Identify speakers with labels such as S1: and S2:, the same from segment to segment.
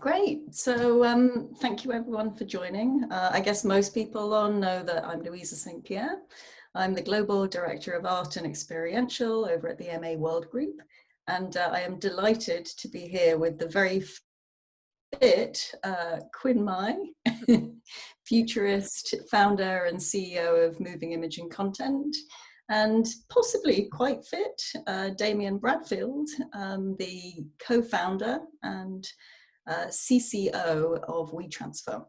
S1: Great. So thank you everyone for joining. I guess most people know that I'm Louisa St.Pierre. I'm the Global Director of Art and Experiential over at the MA+Group. And I am delighted to be here with the very fit Quynh Mai, Futurist, founder and CEO of Moving Image and Content, and possibly quite fit, Damian Bradfield, the co-founder and CCO of WeTransfer.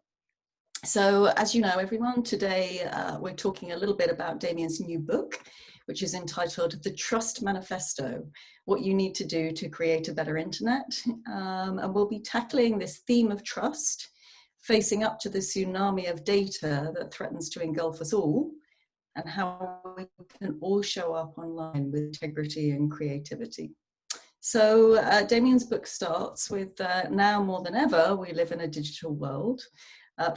S1: So as you know, everyone, today we're talking a little bit about Damian's new book, which is entitled The Trust Manifesto, What You Need to Do to Create a Better Internet. And we'll be tackling this theme of trust, facing up to the tsunami of data that threatens to engulf us all, and how we can all show up online with integrity and creativity. So Damian's book starts with now more than ever, we live in a digital world.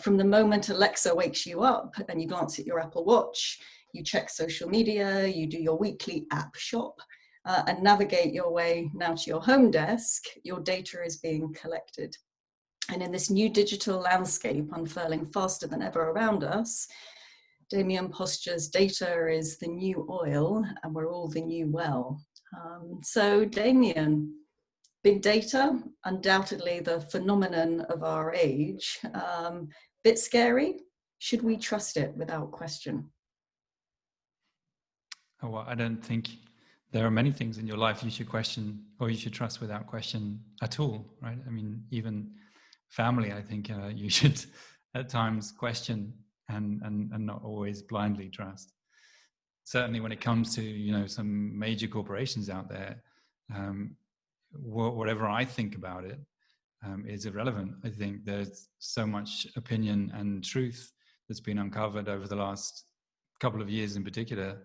S1: From the moment Alexa wakes you up and you glance at your Apple Watch, you check social media, you do your weekly app shop, and navigate your way now to your home desk, your data is being collected. And in this new digital landscape unfurling faster than ever around us, Damian postures data is the new oil and we're all the new well. So Damian, big data, undoubtedly the phenomenon of our age. Bit scary. Should we trust it without question?
S2: Oh, well, I don't think there are many things in your life you should question or you should trust without question at all, right? I mean, even family, I think you should at times question and not always blindly trust. Certainly when it comes to, you know, some major corporations out there, whatever I think about it is irrelevant. I think there's so much opinion and truth that's been uncovered over the last couple of years in particular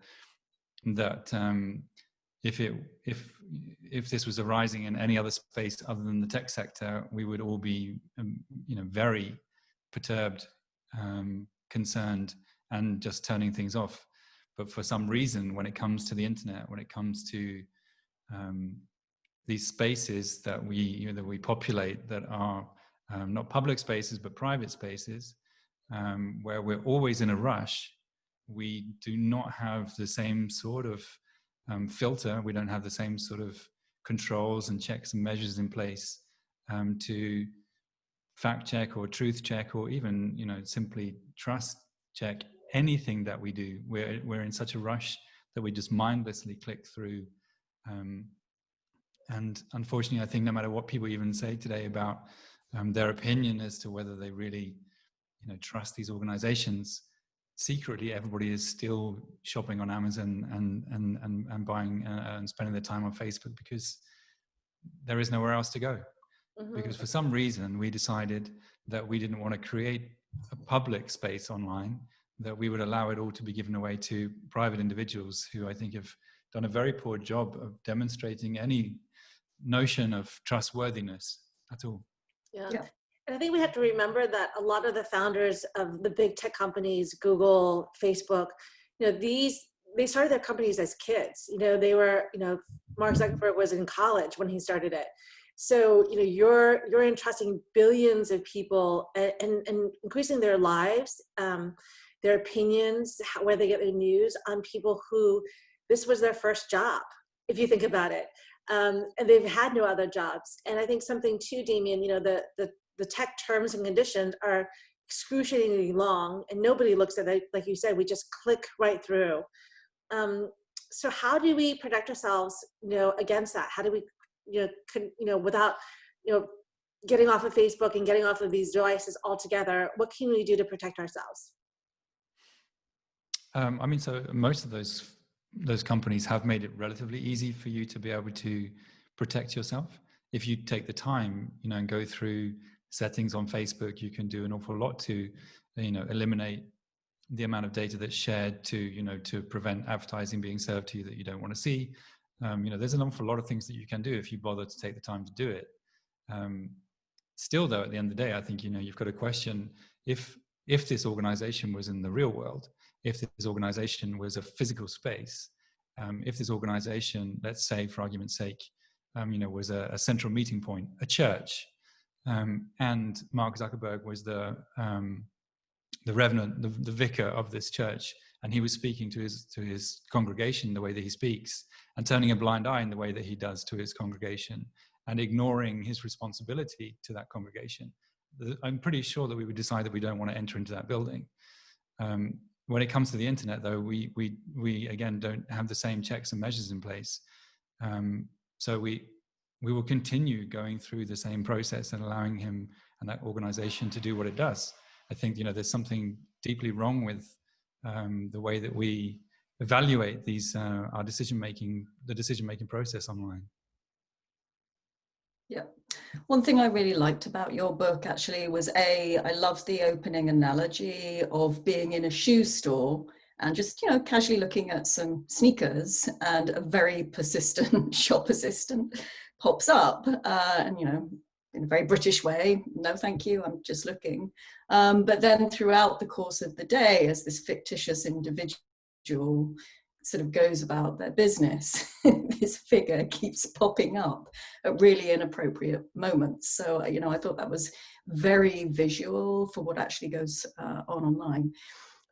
S2: that if this was arising in any other space other than the tech sector, we would all be you know, very perturbed, concerned, and just turning things off. But for some reason, when it comes to the internet, when it comes to these spaces that we populate, that are not public spaces but private spaces, where we're always in a rush, we do not have the same sort of filter. We don't have the same sort of controls and checks and measures in place to fact check or truth check, or even, you know, simply trust check anything that we do. We're in such a rush that we just mindlessly click through. And unfortunately, I think no matter what people even say today about their opinion as to whether they really, you know, trust these organizations, secretly everybody is still shopping on Amazon and buying and spending their time on Facebook because there is nowhere else to go. Mm-hmm. Because for some reason we decided that we didn't want to create a public space online, that we would allow it all to be given away to private individuals who I think have done a very poor job of demonstrating any notion of trustworthiness at all.
S3: Yeah. And I think we have to remember that a lot of the founders of the big tech companies, Google, Facebook, you know, they started their companies as kids. You know, they were, you know, Mark Zuckerberg was in college when he started it. So, you know, you're entrusting billions of people and increasing their lives, their opinions, where they get their news, on people who this was their first job, if you think about it. And they've had no other jobs. And I think something too, Damian, you know, the tech terms and conditions are excruciatingly long, and nobody looks at it. Like you said, we just click right through. So how do we protect ourselves, you know, against that? How do we, you know, without, you know, getting off of Facebook and getting off of these devices altogether? What can we do to protect ourselves?
S2: I mean, so most of those companies have made it relatively easy for you to be able to protect yourself. If you take the time, you know, and go through settings on Facebook, you can do an awful lot to, you know, eliminate the amount of data that's shared, to, you know, to prevent advertising being served to you that you don't want to see. You know, there's an awful lot of things that you can do if you bother to take the time to do it. Still, though, at the end of the day, I think, you know, you've got to question if this organization was in the real world, if this organization was a physical space, if this organization, let's say for argument's sake, you know, was a central meeting point, a church, And Mark Zuckerberg was the reverend, the vicar of this church, and he was speaking to his congregation the way that he speaks, and turning a blind eye in the way that he does to his congregation, and ignoring his responsibility to that congregation. I'm pretty sure that we would decide that we don't want to enter into that building. When it comes to the internet, though, we again don't have the same checks and measures in place. So we will continue going through the same process and allowing him and that organization to do what it does. I think, you know, there's something deeply wrong with the way that we evaluate these our decision-making process online.
S1: Yeah. One thing I really liked about your book actually was I loved the opening analogy of being in a shoe store and just, you know, casually looking at some sneakers, and a very persistent shop assistant pops up and, you know, in a very British way, no thank you, I'm just looking. But then throughout the course of the day, as this fictitious individual sort of goes about their business, this figure keeps popping up at really inappropriate moments. So, you know, I thought that was very visual for what actually goes on online.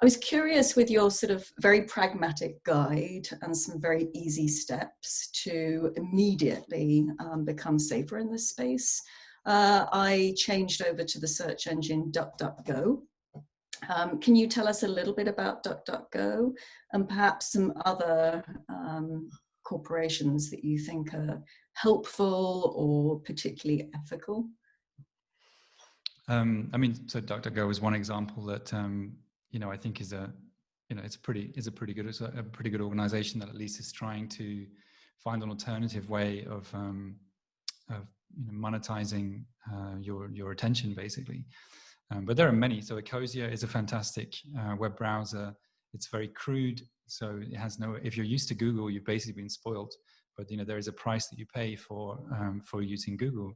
S1: I was curious, with your sort of very pragmatic guide and some very easy steps to immediately become safer in this space, I changed over to the search engine DuckDuckGo. Can you tell us a little bit about DuckDuckGo and perhaps some other corporations that you think are helpful or particularly ethical?
S2: I mean, so DuckDuckGo is one example that you know, I think is a, you know, it's a pretty good organization that at least is trying to find an alternative way of you know, monetizing your attention, basically. But there are many. So Ecosia is a fantastic web browser. It's very crude, so it has no. If you're used to Google, you've basically been spoiled. But you know, there is a price that you pay for using Google.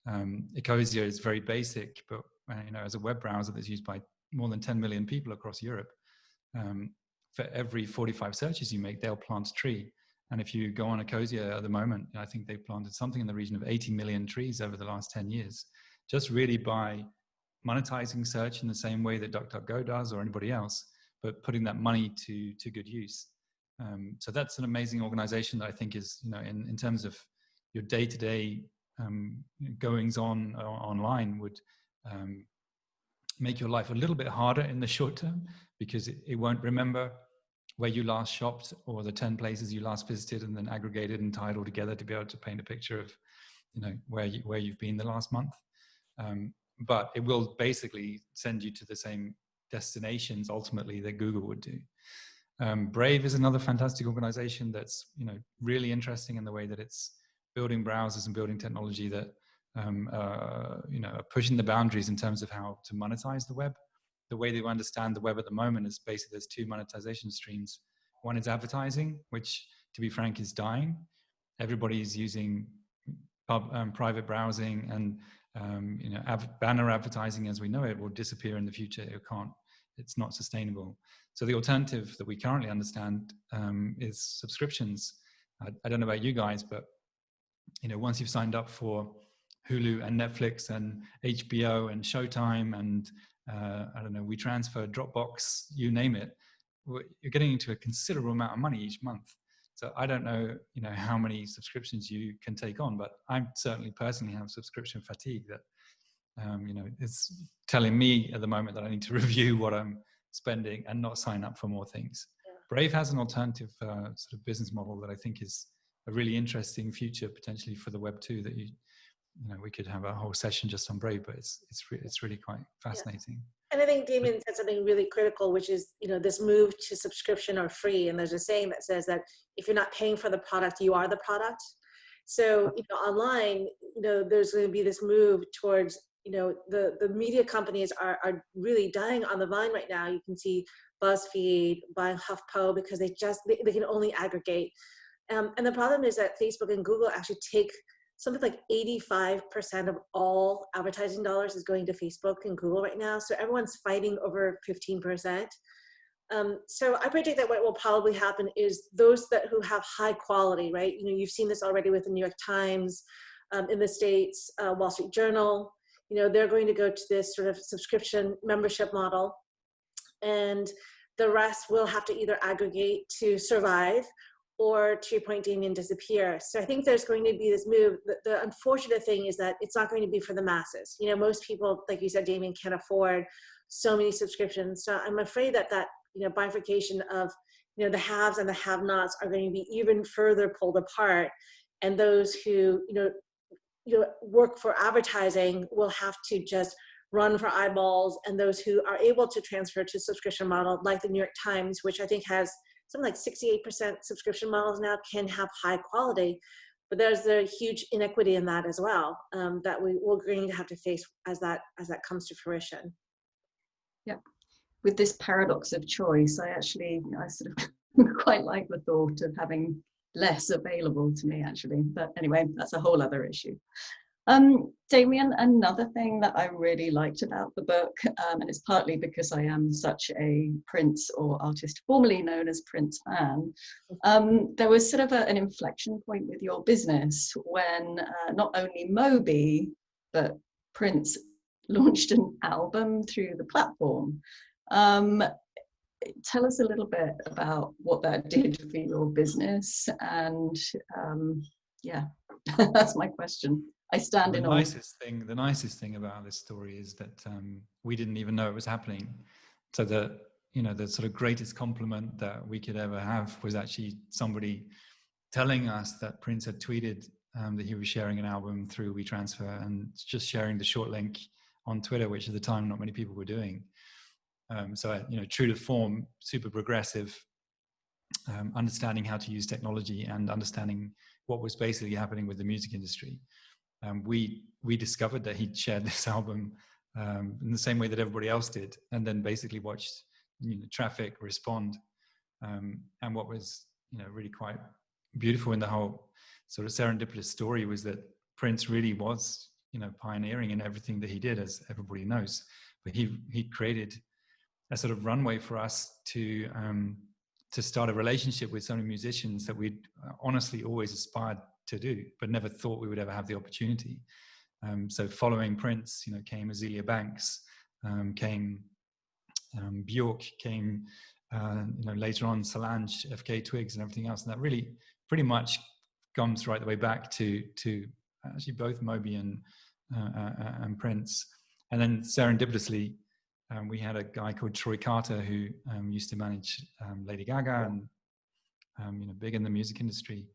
S2: Ecosia is very basic, but you know, as a web browser that's used by more than 10 million people across Europe, for every 45 searches you make, they'll plant a tree. And if you go on Ecosia at the moment, I think they've planted something in the region of 80 million trees over the last 10 years, just really by monetizing search in the same way that DuckDuckGo does or anybody else, but putting that money to good use. So that's an amazing organization that I think is, you know, in terms of your day-to-day goings on online, would make your life a little bit harder in the short term, because it won't remember where you last shopped or the 10 places you last visited and then aggregated and tied all together to be able to paint a picture of, you know, where you've been the last month. But it will basically send you to the same destinations ultimately that Google would do. Brave is another fantastic organization that's, you know, really interesting in the way that it's building browsers and building technology that you know, are pushing the boundaries in terms of how to monetize the web. The way they understand the web at the moment is basically there's two monetization streams. One is advertising, which, to be frank, is dying. Everybody's using private browsing, and you know, banner advertising as we know it will disappear in the future. It's not sustainable. So the alternative that we currently understand is subscriptions. I don't know about you guys, but you know, once you've signed up for Hulu and Netflix and HBO and Showtime and I don't know, WeTransfer, Dropbox, you name it, you're getting into a considerable amount of money each month. So I don't know, you know, how many subscriptions you can take on, but I certainly personally have subscription fatigue that, you know, it's telling me at the moment that I need to review what I'm spending and not sign up for more things. Yeah. Brave has an alternative sort of business model that I think is a really interesting future potentially for the web too, that you know, we could have a whole session just on Brave, but it's really quite fascinating.
S3: Yeah. And I think Damian said something really critical, which is, you know, this move to subscription or free. And there's a saying that says that if you're not paying for the product, you are the product. So, you know, online, you know, there's going to be this move towards, you know, the media companies are really dying on the vine right now. You can see BuzzFeed buying HuffPo because they can only aggregate. And the problem is that Facebook and Google actually take something like 85% of all advertising dollars is going to Facebook and Google right now. So everyone's fighting over 15%. So I predict that what will probably happen is those who have high quality, right? You know, you've seen this already with the New York Times, in the States, Wall Street Journal. you know, they're going to go to this sort of subscription membership model, and the rest will have to either aggregate to survive, or, to your point, Damian, disappear. So I think there's going to be this move. The unfortunate thing is that it's not going to be for the masses. You know, most people, like you said, Damian, can't afford so many subscriptions. So I'm afraid that you know, bifurcation of, you know, the haves and the have-nots are going to be even further pulled apart. And those who, you know, work for advertising will have to just run for eyeballs. And those who are able to transfer to subscription model, like the New York Times, which I think has something like 68% subscription models now, can have high quality. But there's a huge inequity in that as well, that we're going to have to face as that comes to fruition.
S1: Yeah. With this paradox of choice, I sort of quite like the thought of having less available to me, actually. But anyway, that's a whole other issue. Damian, another thing that I really liked about the book, and it's partly because I am such a Prince, or artist formerly known as Prince fan, there was sort of an inflection point with your business when not only Moby, but Prince launched an album through the platform. Tell us a little bit about what that did for your business, and yeah, that's my question. I stand in awe.
S2: The nicest thing about this story is that we didn't even know it was happening. So the sort of greatest compliment that we could ever have was actually somebody telling us that Prince had tweeted that he was sharing an album through WeTransfer, and just sharing the short link on Twitter, which at the time not many people were doing. So, you know, true to form, super progressive, understanding how to use technology and understanding what was basically happening with the music industry. We discovered that he'd shared this album in the same way that everybody else did, and then basically watched, you know, traffic respond. And what was, you know, really quite beautiful in the whole sort of serendipitous story was that Prince really was, you know, pioneering in everything that he did, as everybody knows. But he created a sort of runway for us to start a relationship with so many musicians that we'd honestly always aspired to do, but never thought we would ever have the opportunity. So following Prince, you know, came Azealia Banks, came Bjork, came you know, later on Solange, FK Twigs, and everything else, and that really pretty much comes right the way back to actually both Moby and Prince. And then serendipitously, we had a guy called Troy Carter who used to manage Lady Gaga and you know, big in the music industry,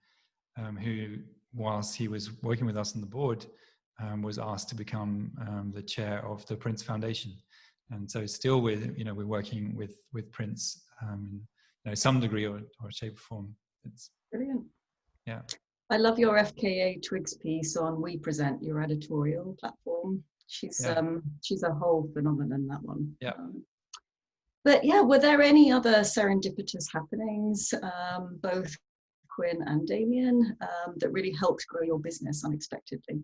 S2: who, whilst he was working with us on the board, was asked to become the chair of the Prince Foundation. And so still we're working with Prince in, you know, some degree or shape or form. It's
S1: brilliant.
S2: Yeah.
S1: I love your FKA Twigs piece on We Present, your editorial platform. She's a whole phenomenon, that one.
S2: Yeah.
S1: But yeah, were there any other serendipitous happenings, both Quynh and Damian, that really helped grow your business unexpectedly?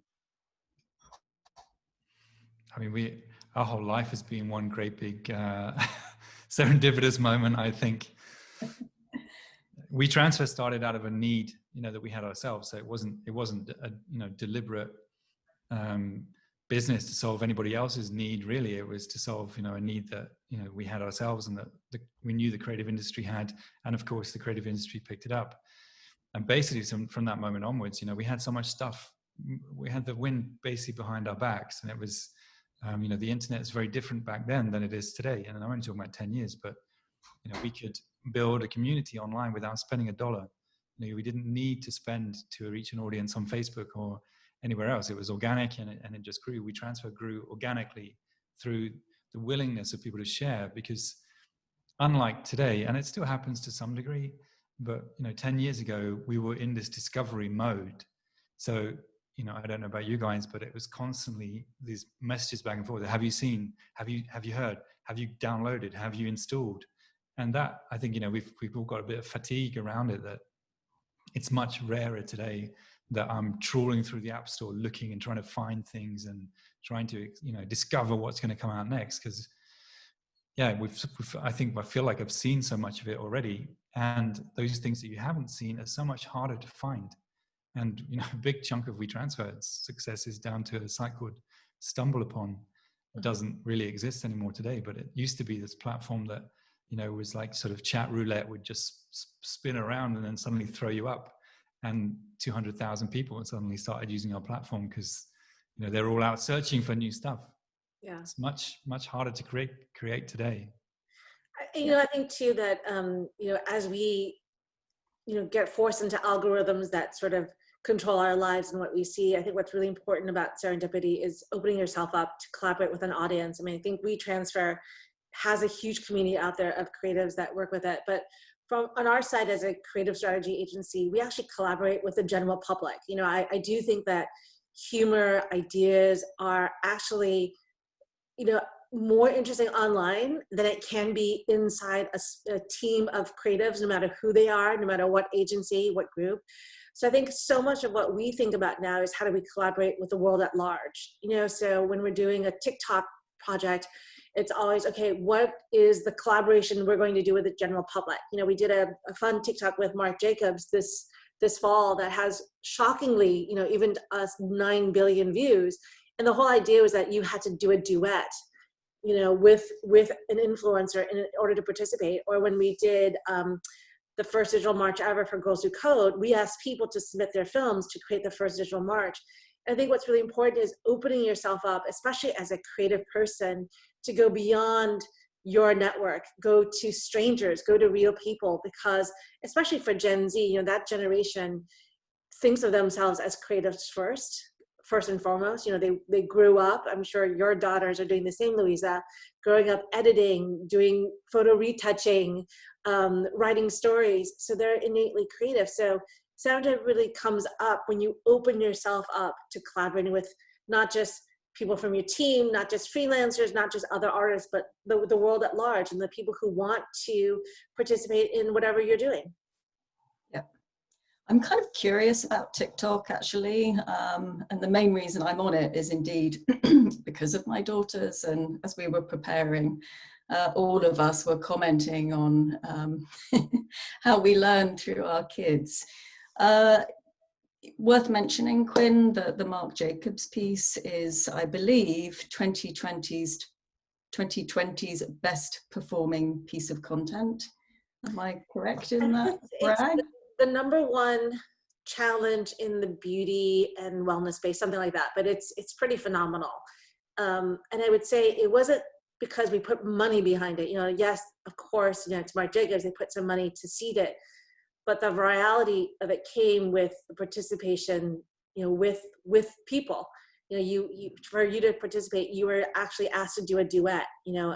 S2: I mean, our whole life has been one great big serendipitous moment, I think. WeTransfer started out of a need, you know, that we had ourselves. So it wasn't a, you know, deliberate business to solve anybody else's need. Really, it was to solve, you know, a need that, you know, we had ourselves, and that we knew the creative industry had, and of course the creative industry picked it up. And basically, from that moment onwards, you know, we had so much stuff. We had the wind basically behind our backs, and it was, you know, the internet is very different back then than it is today. And I'm only talking about 10 years, but, you know, we could build a community online without spending $1. You know, we didn't need to spend to reach an audience on Facebook or anywhere else. It was organic, and it just grew. WeTransfer grew organically through the willingness of people to share, because unlike today, and it still happens to some degree, but, you know, 10 years ago, we were in this discovery mode. So, you know, I don't know about you guys, but it was constantly these messages back and forth. Have you seen? Have you heard? Have you downloaded? Have you installed? And that, I think, you know, we've all got a bit of fatigue around it, that it's much rarer today that I'm trawling through the App Store looking and trying to find things and trying to, you know, discover what's going to come out next. Because, yeah, I feel like I've seen so much of it already. And those things that you haven't seen are so much harder to find. And, you know, a big chunk of WeTransfer's success is down to a site called stumble upon doesn't really exist anymore today. But it used to be this platform that, you know, was like sort of chat roulette, would just spin around and then suddenly throw you up. And 200,000 people suddenly started using our platform because, you know, they're all out searching for new stuff.
S3: Yeah.
S2: It's much harder to create today.
S3: You know, I think too that, you know, as we, you know, get forced into algorithms that sort of control our lives and what we see, I think what's really important about Serendipity is opening yourself up to collaborate with an audience. I mean, I think WeTransfer has a huge community out there of creatives that work with it. But from on our side as a creative strategy agency, we actually collaborate with the general public. You know, I do think that humor ideas are actually, you know, more interesting online than it can be inside a team of creatives, no matter who they are, no matter what agency, what group. So I think so much of what we think about now is how do we collaborate with the world at large? You know, so when we're doing a TikTok project, it's always, okay, what is the collaboration we're going to do with the general public? You know, we did a fun TikTok with Marc Jacobs this fall that has shockingly, you know, even us 9 billion views. And the whole idea was that you had to do a duet, you know, with an influencer in order to participate. Or when we did the first digital march ever for Girls Who Code, we asked people to submit their films to create the first digital march. And I think what's really important is opening yourself up, especially as a creative person, to go beyond your network, go to strangers, go to real people, because especially for Gen Z, you know, that generation thinks of themselves as creatives first and foremost. You know, they grew up, I'm sure your daughters are doing the same, Louisa, growing up editing, doing photo retouching, writing stories. So they're innately creative. So Serendipity really comes up when you open yourself up to collaborating with not just people from your team, not just freelancers, not just other artists, but the world at large and the people who want to participate in whatever you're doing.
S1: Yeah. I'm kind of curious about TikTok, actually, and the main reason I'm on it is indeed because of my daughters. And as we were preparing, all of us were commenting on how we learn through our kids. Worth mentioning, Quynh, that the Marc Jacobs piece is, I believe, 2020's best performing piece of content. Am I correct in that, Brad?
S3: The number one challenge in the beauty and wellness space, something like that, but it's pretty phenomenal. And I would say it wasn't because we put money behind it. You know, yes, of course, you know, it's Marc Jacobs, they put some money to seed it, but the virality of it came with the participation, you know, with people. You know, for you to participate, you were actually asked to do a duet, you know,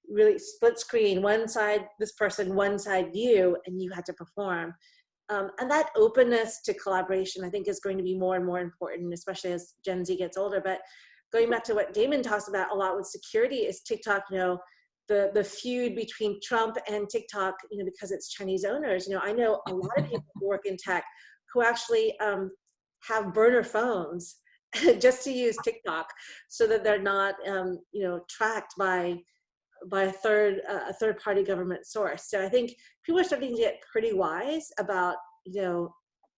S3: really split screen, one side this person, one side you, and you had to perform. And that openness to collaboration, I think, is going to be more and more important, especially as Gen Z gets older. But going back to what Damon talks about a lot with security is TikTok, you know, the feud between Trump and TikTok, you know, because it's Chinese owners. You know, I know a lot of people who work in tech who actually have burner phones just to use TikTok so that they're not, you know, tracked by a third party government source. So I think people are starting to get pretty wise about, you know,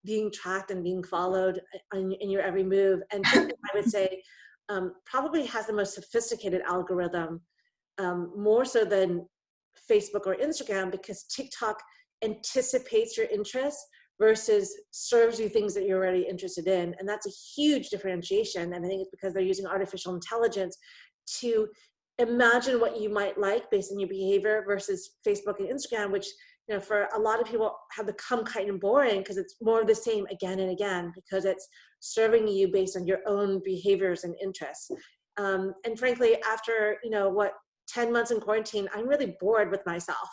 S3: being tracked and being followed in your every move. And TikTok, I would say, probably has the most sophisticated algorithm, more so than Facebook or Instagram, because TikTok anticipates your interests versus serves you things that you're already interested in. And that's a huge differentiation. And I think it's because they're using artificial intelligence to imagine what you might like based on your behavior, versus Facebook and Instagram, which, you know, for a lot of people have become kind of boring because it's more of the same again and again, because it's serving you based on your own behaviors and interests. And frankly, after, you know, 10 months in quarantine, I'm really bored with myself.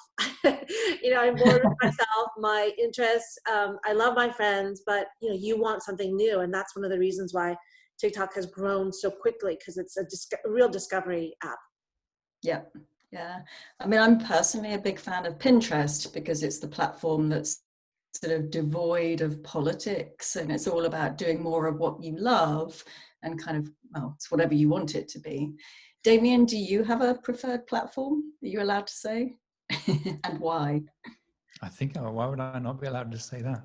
S3: You know, I'm bored with myself, my interests. I love my friends, but, you know, you want something new. And that's one of the reasons why TikTok has grown so quickly, because it's a real discovery app.
S1: Yeah. Yeah. I mean, I'm personally a big fan of Pinterest because it's the platform that's sort of devoid of politics, and it's all about doing more of what you love and kind of, well, it's whatever you want it to be. Damian, do you have a preferred platform? Are you allowed to say? And why?
S2: I think, why would I not be allowed to say that?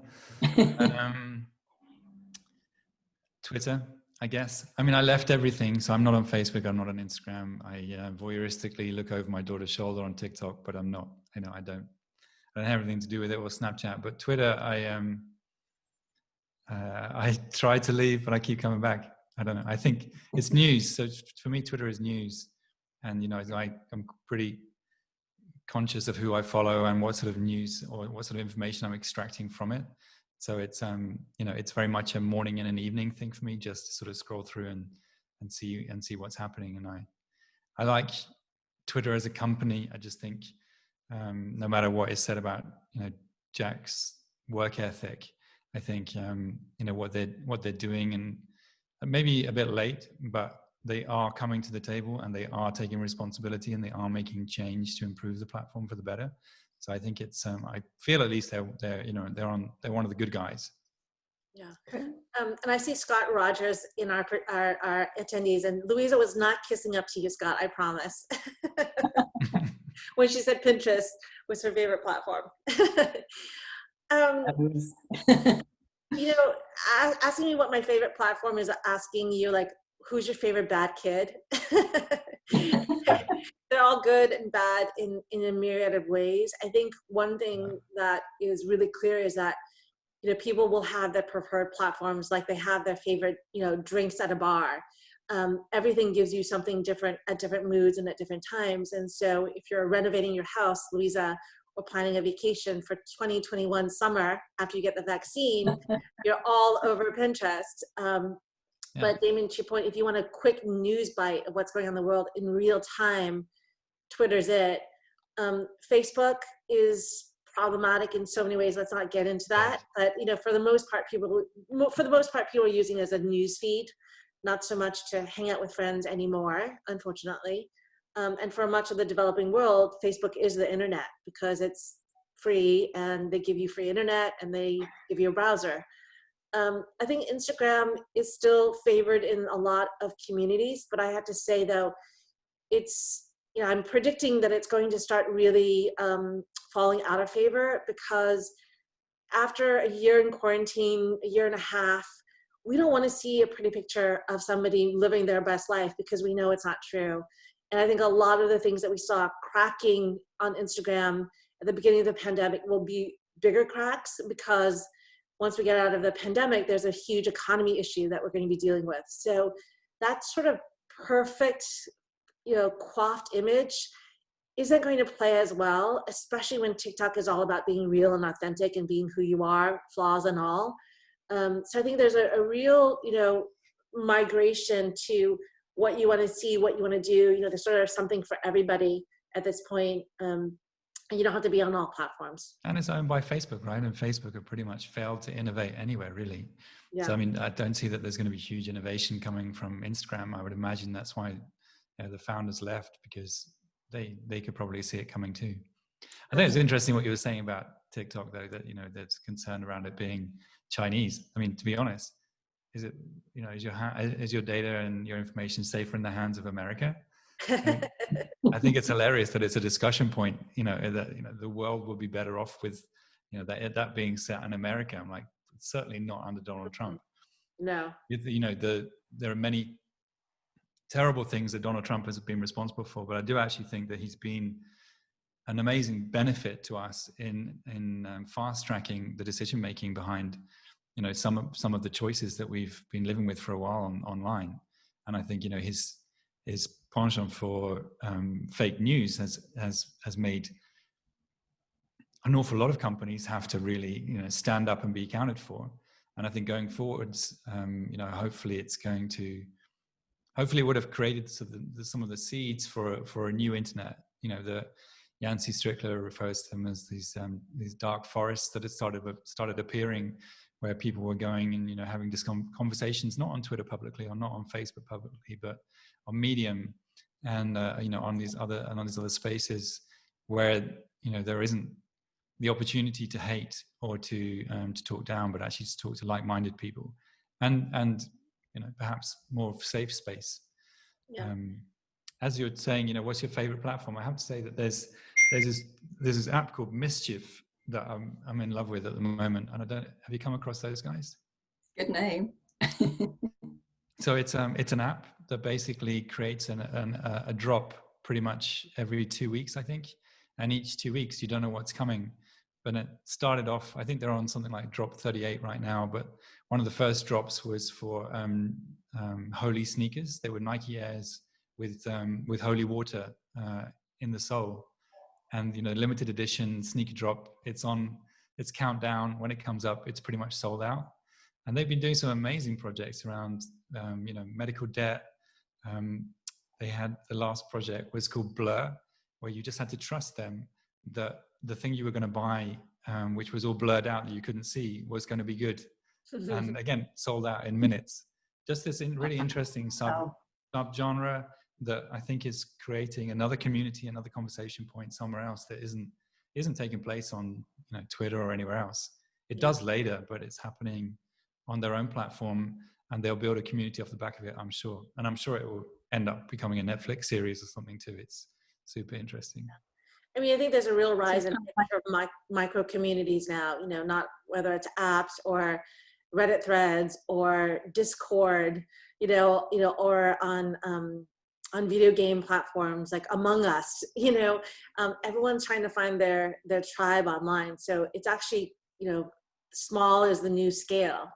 S2: Twitter. I guess. I mean, I left everything, so I'm not on Facebook. I'm not on Instagram. I voyeuristically look over my daughter's shoulder on TikTok, but I'm not. I don't have anything to do with it, or Snapchat. But Twitter, I try to leave, but I keep coming back. I don't know. I think it's news. So for me, Twitter is news, and I'm pretty conscious of who I follow and what sort of news or what sort of information I'm extracting from it. So it's it's very much a morning and an evening thing for me, just to sort of scroll through and see what's happening. And I like Twitter as a company. I just think no matter what is said about Jack's work ethic, I think what they're doing, and maybe a bit late, but they are coming to the table and they are taking responsibility and they are making change to improve the platform for the better. So I think it's I feel at least they're one of the good guys.
S3: Yeah. And I see Scott Rogers in our attendees, and Louisa was not kissing up to you, Scott, I promise. When she said Pinterest was her favorite platform. Asking me what my favorite platform is, asking you like, who's your favorite bad kid? They're all good and bad in a myriad of ways. I think one thing that is really clear is that people will have their preferred platforms, like they have their favorite drinks at a bar. Everything gives you something different at different moods and at different times. And so if you're renovating your house, Louisa, or planning a vacation for 2021 summer after you get the vaccine, you're all over Pinterest. But Damian, to your point, if you want a quick news bite of what's going on in the world in real time, Twitter's it. Facebook is problematic in so many ways. Let's not get into that. But for the most part, people are using it as a news feed, not so much to hang out with friends anymore, unfortunately. And for much of the developing world, Facebook is the internet because it's free and they give you free internet and they give you a browser. I think Instagram is still favored in a lot of communities, but I have to say though, I'm predicting that it's going to start really falling out of favor, because after a year in quarantine, a year and a half, we don't want to see a pretty picture of somebody living their best life because we know it's not true. And I think a lot of the things that we saw cracking on Instagram at the beginning of the pandemic will be bigger cracks, because once we get out of the pandemic, there's a huge economy issue that we're going to be dealing with. So that sort of perfect, coiffed image isn't going to play as well, especially when TikTok is all about being real and authentic and being who you are, flaws and all. So I think there's a real, migration to what you want to see, what you want to do. There's sort of something for everybody at this point. And you don't have to be on all platforms.
S2: And it's owned by Facebook, right? And Facebook have pretty much failed to innovate anywhere, really. Yeah. So, I mean, I don't see that there's going to be huge innovation coming from Instagram. I would imagine that's why the founders left, because they could probably see it coming too. I think it's interesting what you were saying about TikTok, though, that, there's concern around it being Chinese. I mean, to be honest, is it, is your data and your information safer in the hands of America? I think it's hilarious that it's a discussion point, that the world will be better off with that being set in America. I'm like, certainly not under Donald Trump.
S3: No.
S2: There are many terrible things that Donald Trump has been responsible for, but I do actually think that he's been an amazing benefit to us in fast tracking the decision making behind some of the choices that we've been living with for a while online. And I think his penchant for fake news has made an awful lot of companies have to really stand up and be accounted for. And I think going forwards, hopefully it would have created some of the seeds for a new internet. The Yancey Strickler refers to them as these dark forests that had started appearing, where people were going and having conversations not on Twitter publicly or not on Facebook publicly, but on Medium and on these other spaces where there isn't the opportunity to hate or to talk down, but actually to talk to like-minded people and perhaps more of a safe space. Yeah. As you're saying, what's your favorite platform? I have to say that there's this app called Mischief that I'm in love with at the moment, and have you come across those guys?
S1: Good name.
S2: So it's an app that basically creates a drop pretty much every 2 weeks, I think. And each 2 weeks, you don't know what's coming. But it started off, I think they're on something like drop 38 right now. But one of the first drops was for holy sneakers. They were Nike Airs with holy water in the sole. And, limited edition sneaker drop. It's countdown. When it comes up, it's pretty much sold out. And they've been doing some amazing projects around, medical debt. They had, the last project was called Blur, where you just had to trust them that the thing you were going to buy, which was all blurred out that you couldn't see, was going to be good. And again, sold out in minutes. Just this really interesting subgenre that I think is creating another community, another conversation point somewhere else that isn't taking place on Twitter or anywhere else. It does later, but it's happening on their own platform, and they'll build a community off the back of it, I'm sure. And I'm sure it will end up becoming a Netflix series or something too. It's super interesting.
S3: I mean, I think there's a real rise in micro communities now, not whether it's apps or Reddit threads or Discord, or on video game platforms like Among Us, everyone's trying to find their tribe online. So it's actually, small is the new scale,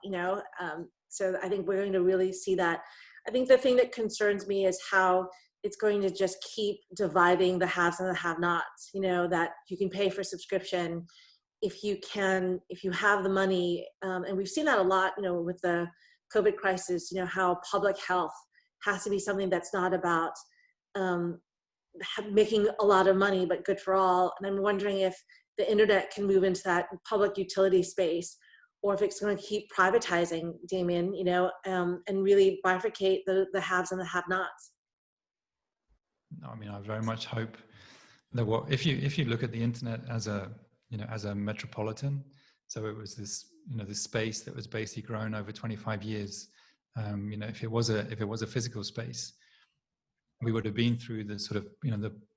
S3: so I think we're going to really see that. I think the thing that concerns me is how it's going to just keep dividing the haves and the have-nots, that you can pay for subscription if you have the money. And we've seen that a lot, with the COVID crisis, how public health has to be something that's not about making a lot of money, but good for all. And I'm wondering if the internet can move into that public utility space, or if it's going to keep privatizing, Damian, and really bifurcate the haves and the have-nots.
S2: I mean, I very much hope that if you look at the internet as a metropolitan, so it was this this space that was basically grown over 25 years. If it was a physical space, we would have been through the sort of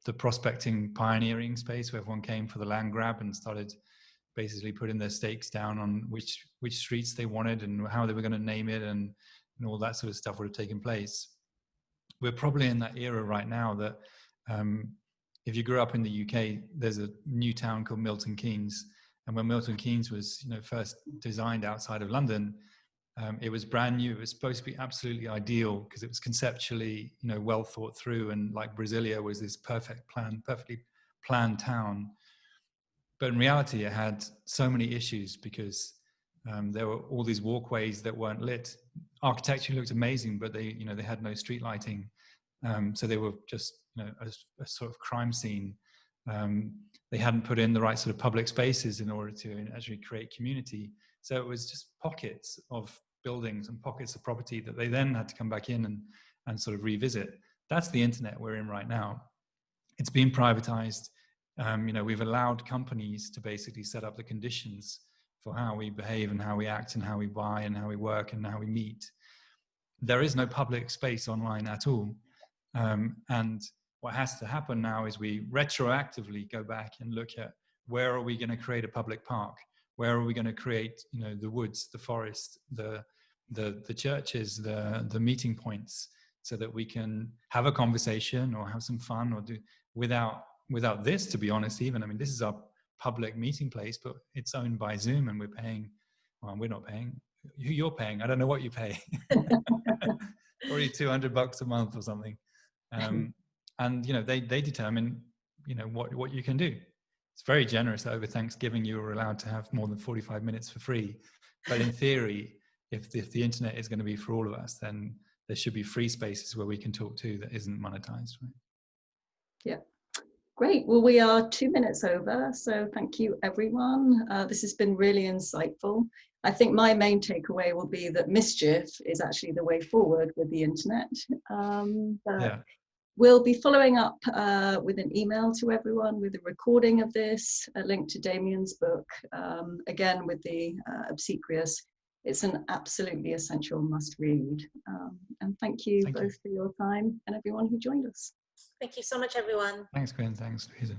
S2: the prospecting pioneering space where everyone came for the land grab and started basically putting their stakes down on which streets they wanted and how they were going to name it, and all that sort of stuff would have taken place. We're probably in that era right now that if you grew up in the UK, there's a new town called Milton Keynes. And when Milton Keynes was first designed outside of London, it was brand new. It was supposed to be absolutely ideal because it was conceptually well thought through, and like Brasilia was this perfectly planned town. But in reality, it had so many issues because there were all these walkways that weren't lit. Architecture looked amazing, but they had no street lighting, so they were just a sort of crime scene. They hadn't put in the right sort of public spaces in order to actually create community. So it was just pockets of buildings and pockets of property that they then had to come back in and sort of revisit. That's the internet we're in right now. It's been privatized. We've allowed companies to basically set up the conditions for how we behave and how we act and how we buy and how we work and how we meet. There is no public space online at all. And what has to happen now is we retroactively go back and look at where are we going to create a public park? Where are we going to create, the woods, the forest, the churches, the meeting points, so that we can have a conversation or have some fun or do without this, to be honest, even. I mean, this is our public meeting place, but it's owned by Zoom and we're paying, well, we're not paying. You're paying. I don't know what you pay. Probably $200 a month or something. And, they determine, what you can do. It's very generous that over Thanksgiving you were allowed to have more than 45 minutes for free. But in theory, if the internet is going to be for all of us, then there should be free spaces where we can talk to that isn't monetized. Right?
S1: Yeah. Great. Well, we are 2 minutes over, so thank you, everyone. This has been really insightful. I think my main takeaway will be that mischief is actually the way forward with the internet. We'll be following up with an email to everyone with a recording of this, a link to Damian's book, again with the Obsequious. It's an absolutely essential must read. And thank you both for your time and everyone who joined us.
S3: Thank you so much, everyone.
S2: Thanks, Quynh. Thanks, Louisa.